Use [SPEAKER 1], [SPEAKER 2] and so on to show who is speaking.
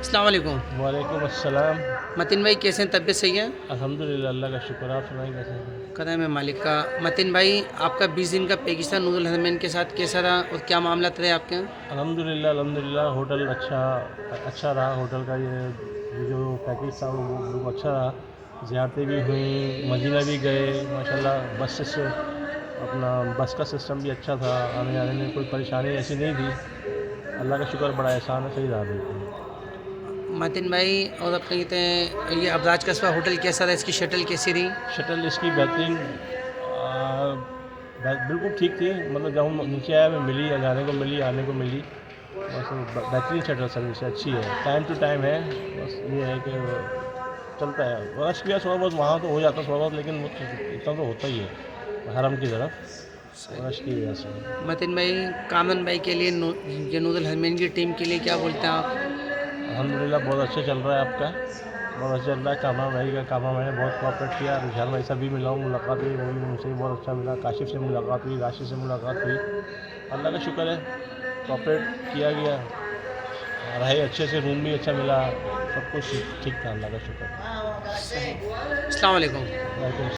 [SPEAKER 1] अस्सलाम वालेकुम।
[SPEAKER 2] वालेकुम अस्सलाम।
[SPEAKER 1] मतीन भाई कैसे हैं? तबीयत सही है?
[SPEAKER 2] अल्हम्दुलिल्लाह, अल्लाह का शुक्र। आप सुनाइए कैसे हैं?
[SPEAKER 1] कदम है मालिक का। मतीन भाई, आपका 20 दिन का पाकिस्तान नूरुल हरमैन के साथ कैसा रहा और क्या मामला रहे आपके यहाँ?
[SPEAKER 2] अल्हम्दुलिल्लाह, अल्हम्दुलिल्लाह, होटल अच्छा अच्छा रहा। होटल का ये जो पैकेज था वो बिल्कुल अच्छा रहा। ज़ियारतें भी हुई, मदीना भी गए माशाल्लाह। बस से अपना बस का सिस्टम भी अच्छा था, आने जाने में कोई परेशानी ऐसी नहीं थी। अल्लाह का शुक्र, बड़ा एहसान है, सही रहा बिल्कुल।
[SPEAKER 1] मतीन भाई, और आप कहते हैं ये अबराज कस्बा होटल कैसा रहा? इसकी शटल कैसी रही?
[SPEAKER 2] शटल इसकी बेहतरीन, बिल्कुल ठीक थी। मतलब जब हम नीचे आए हमें मिली, जाने को मिली, आने को मिली। बस बेहतरीन शटल सर्विस है, अच्छी है, टाइम टू टाइम है। बस ये है कि चलता है। रश भी है थोड़ा बहुत, वहाँ तो हो जाता है थोड़ा बहुत, लेकिन वो इतना तो होता ही है हरम की तरफ, रश की वजह से।
[SPEAKER 1] मतीन भाई, कामन भाई के लिए ये नूरुल हरमैन की टीम के लिए क्या बोलते हैं आप?
[SPEAKER 2] अल्हम्दुलिल्लाह, बहुत अच्छा चल रहा है आपका, बहुत अच्छा चल रहा है। कामा भाई का, कामा भाई ने बहुत कोऑपरेट किया। रुझान भाई से भी मिला हूँ, मुलाकात हुई, वो भी उनसे भी बहुत अच्छा मिला। काशिफ से मुलाकात हुई, राशि से मुलाकात हुई। अल्लाह का शुक्र है, कोऑपरेट किया गया। रहे अच्छे से, रूम भी अच्छा मिला, सब कुछ ठीक था, अल्लाह का शुक्र।
[SPEAKER 1] सही। अस्सलाम वालेकुम।
[SPEAKER 2] वालेकुम।